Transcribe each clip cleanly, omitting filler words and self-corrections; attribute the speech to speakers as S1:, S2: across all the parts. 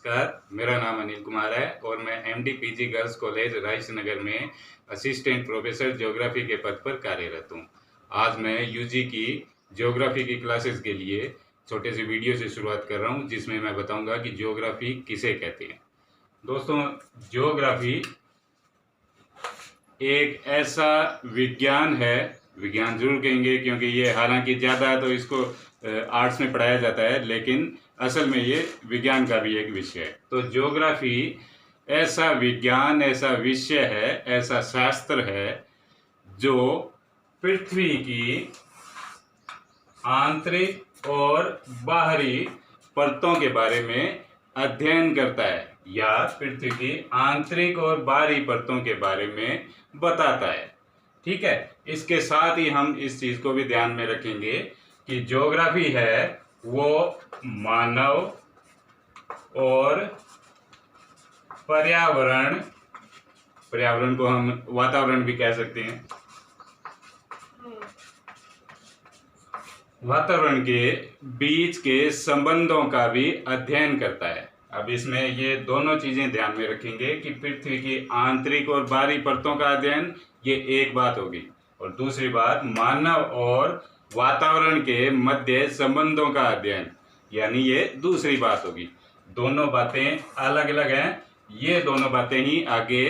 S1: नमस्कार, मेरा नाम अनिल कुमार है और मैं एमडी पीजी गर्ल्स कॉलेज राइस नगर में असिस्टेंट प्रोफेसर ज्योग्राफी के पद पर कार्यरत हूँ। आज मैं यूजी की ज्योग्राफी की क्लासेस के लिए छोटे से वीडियो से शुरुआत कर रहा हूँ, जिसमें मैं बताऊंगा कि ज्योग्राफी किसे कहते हैं। दोस्तों, ज्योग्राफी एक ऐसा विज्ञान है, विज्ञान जरूर कहेंगे क्योंकि ये हालांकि ज़्यादा है तो इसको आर्ट्स में पढ़ाया जाता है, लेकिन असल में ये विज्ञान का भी एक विषय है। तो ज्योग्राफी ऐसा विज्ञान, ऐसा विषय है, ऐसा शास्त्र है जो पृथ्वी की आंतरिक और बाहरी परतों के बारे में अध्ययन करता है या पृथ्वी की आंतरिक और बाहरी परतों के बारे में बताता है। ठीक है, इसके साथ ही हम इस चीज को भी ध्यान में रखेंगे कि ज्योग्राफी है वो मानव और पर्यावरण को हम वातावरण भी कह सकते हैं, वातावरण के बीच के संबंधों का भी अध्ययन करता है। अब इसमें ये दोनों चीजें ध्यान में रखेंगे कि पृथ्वी की आंतरिक और बाहरी परतों का अध्ययन, ये एक बात होगी, और दूसरी बात मानव और वातावरण के मध्य संबंधों का अध्ययन, यानी ये दूसरी बात होगी। दोनों बातें अलग अलग हैं। ये दोनों बातें ही आगे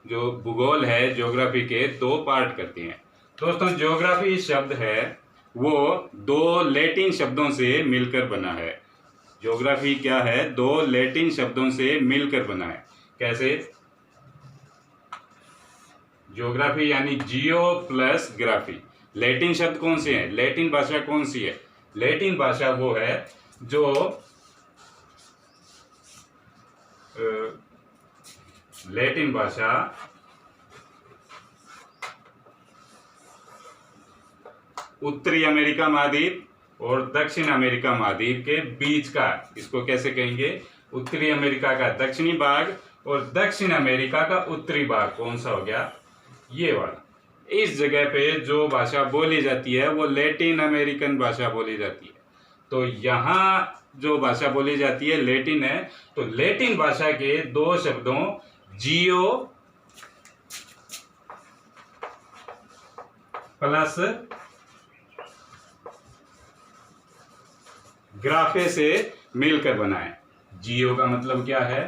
S1: जो भूगोल है ज्योग्राफी के दो पार्ट करती हैं। दोस्तों, ज्योग्राफी शब्द है वो दो लैटिन शब्दों से मिलकर बना है। ज्योग्राफी क्या है? दो लैटिन शब्दों से मिलकर बना है। कैसे? ज्योग्राफी यानी जियो प्लस ग्राफी। लैटिन शब्द कौन से हैं? लैटिन भाषा कौन सी है? लैटिन भाषा वो है जो लैटिन भाषा उत्तरी अमेरिका महाद्वीप और दक्षिण अमेरिका महाद्वीप के बीच का, इसको कैसे कहेंगे? उत्तरी अमेरिका का दक्षिणी भाग और दक्षिण अमेरिका का उत्तरी भाग कौन सा हो गया? ये वाला। इस जगह पे जो भाषा बोली जाती है वो लैटिन अमेरिकन भाषा बोली जाती है। तो यहाँ जो भाषा बोली जाती है लैटिन है। तो लैटिन भाषा के दो शब्दों जियो प्लस ग्राफे से मिलकर बना है। जियो का मतलब क्या है?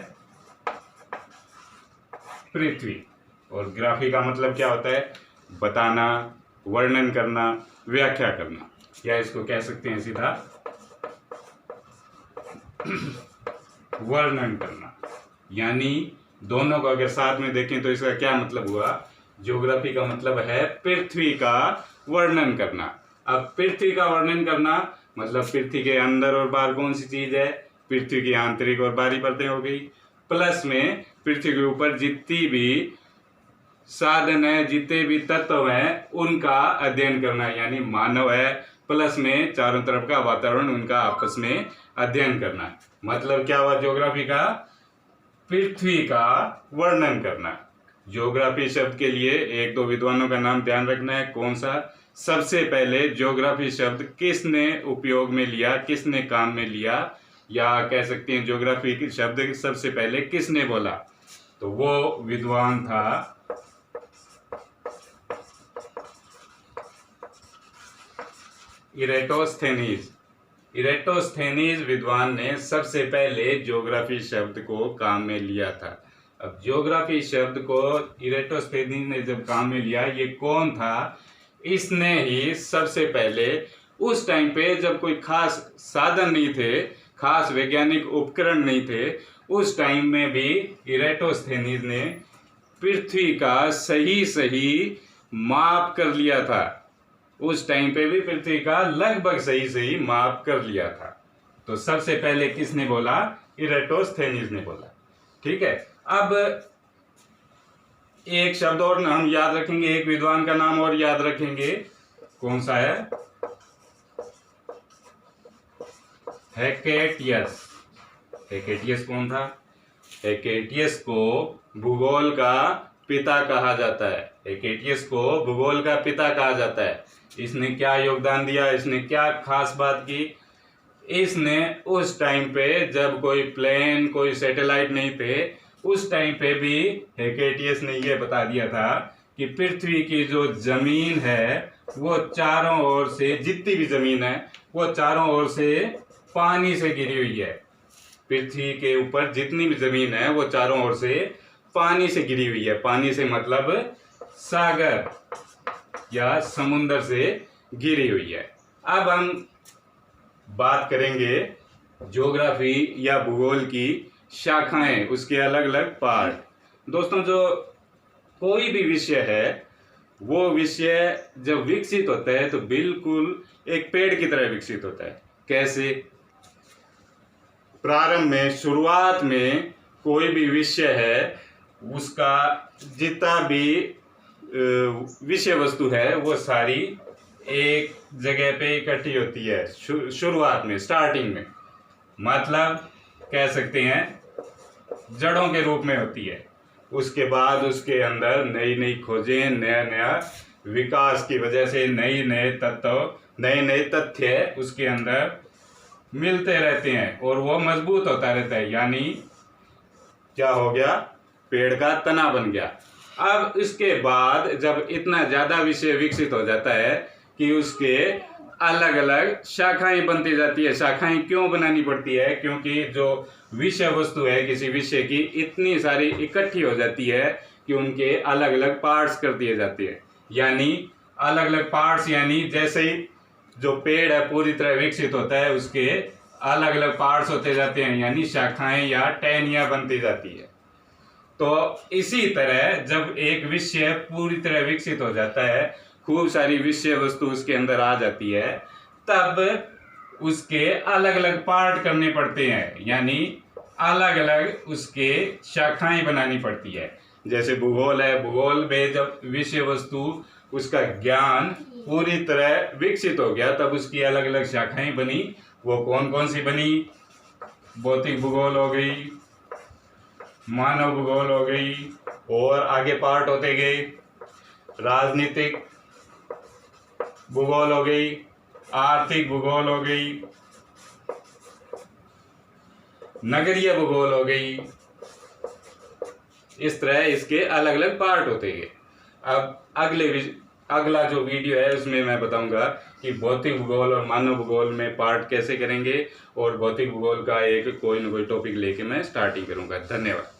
S1: पृथ्वी। और ग्राफी का मतलब क्या होता है? बताना, वर्णन करना, व्याख्या करना, या इसको कह सकते हैं सीधा वर्णन करना। यानी दोनों को अगर साथ में देखें तो इसका क्या मतलब हुआ? ज्योग्राफी का मतलब है पृथ्वी का वर्णन करना। अब पृथ्वी का वर्णन करना मतलब पृथ्वी के अंदर और बाहर कौन सी चीज है? पृथ्वी की आंतरिक और बाहरी परतें हो गई, प्लस में पृथ्वी के ऊपर जितनी भी साधन है, जितने भी तत्व हैं, उनका अध्ययन करना, यानी मानव है, प्लस में चारों तरफ का वातावरण, उनका आपस में अध्ययन करना। मतलब क्या हुआ ज्योग्राफी का? पृथ्वी का वर्णन करना। ज्योग्राफी शब्द के लिए एक दो विद्वानों का नाम ध्यान रखना है। कौन सा? सबसे पहले ज्योग्राफी शब्द किसने उपयोग में लिया, किसने काम में लिया, या कह सकते हैं ज्योग्राफी की शब्द सबसे पहले किसने बोला? तो वो विद्वान था इरेटोस्थेनीज। इरेटोस्थेनीज विद्वान ने सबसे पहले ज्योग्राफी शब्द को काम में लिया था। अब ज्योग्राफी शब्द को इरेटोस्थेनीज ने जब काम में लिया, ये कौन था? इसने ही सबसे पहले, उस टाइम पे जब कोई खास साधन नहीं थे, खास वैज्ञानिक उपकरण नहीं थे, उस टाइम में भी इरेटोस्थेनीज ने पृथ्वी का सही माप कर लिया था। उस टाइम पे भी पृथ्वी का लगभग सही माप कर लिया था। तो सबसे पहले किसने बोला? इरेटोस्थेनीज ने बोला। ठीक है। अब एक शब्द और हम याद रखेंगे, एक विद्वान का नाम और याद रखेंगे। कौन सा है? हेकेटियस। हेकेटियस कौन था? हेकेटियस को भूगोल का पिता कहा जाता है। हेकेटियस को भूगोल का पिता कहा जाता है। इसने क्या योगदान दिया? इसने क्या खास बात की? इसने उस टाइम पे जब कोई प्लेन कोई सैटेलाइट नहीं थे, उस टाइम पे भी हेकेटियस ने ये बता दिया था कि पृथ्वी की जो जमीन है वो चारों ओर से, जितनी भी जमीन है वो चारों ओर से पानी से घिरी हुई है। पृथ्वी के ऊपर जितनी भी जमीन है वो चारों ओर से पानी से घिरी हुई है। पानी से मतलब सागर या समुद्र से घिरी हुई है। अब हम बात करेंगे ज्योग्राफी या भूगोल की शाखाएं, उसके अलग अलग पार्ट। दोस्तों, जो कोई भी विषय है वो विषय जब विकसित होता है तो बिल्कुल एक पेड़ की तरह विकसित होता है। कैसे? प्रारंभ में, शुरुआत में कोई भी विषय है, उसका जितना भी विषय वस्तु है वो सारी एक जगह पे इकट्ठी होती है शुरुआत में, स्टार्टिंग में। मतलब कह सकते हैं जड़ों के रूप में होती है। उसके बाद उसके अंदर नई नई खोजें, नया नया विकास की वजह से नए नए तथ्य उसके अंदर मिलते रहते हैं और वो मजबूत होता रहता है। यानी क्या हो गया? पेड़ का तना बन गया। अब इसके बाद जब इतना ज्यादा विषय विकसित हो जाता है कि उसके अलग अलग शाखाएं बनती जाती है। शाखाएं क्यों बनानी पड़ती है? क्योंकि जो विषय वस्तु है किसी विषय की इतनी सारी इकट्ठी हो जाती है कि उनके अलग अलग पार्ट्स कर दिए जाते हैं। यानी अलग अलग पार्ट्स, यानी जैसे ही जो पेड़ है पूरी तरह विकसित होता है उसके अलग अलग पार्ट्स होते जाते हैं, यानी शाखाएं या टहनियां बनती जाती है। तो इसी तरह जब एक विषय पूरी तरह विकसित हो जाता है, खूब सारी विषय वस्तु उसके अंदर आ जाती है, तब उसके अलग अलग पार्ट करने पड़ते हैं, यानी अलग अलग उसके शाखाएं बनानी पड़ती है। जैसे भूगोल है, भूगोल में जब विषय वस्तु उसका ज्ञान पूरी तरह विकसित हो गया तब उसकी अलग अलग शाखाएं बनी। वो कौन कौन सी बनी? भौतिक भूगोल हो गई, मानव भूगोल हो गई, और आगे पार्ट होते गए। राजनीतिक भूगोल हो गई, आर्थिक भूगोल हो गई, नगरीय भूगोल हो गई। इस तरह इसके अलग अलग पार्ट होते गए। अब अगला जो वीडियो है उसमें मैं बताऊंगा कि भौतिक भूगोल और मानव भूगोल में पार्ट कैसे करेंगे, और भौतिक भूगोल का एक कोई ना कोई टॉपिक लेके मैं स्टार्ट ही करूंगा। धन्यवाद।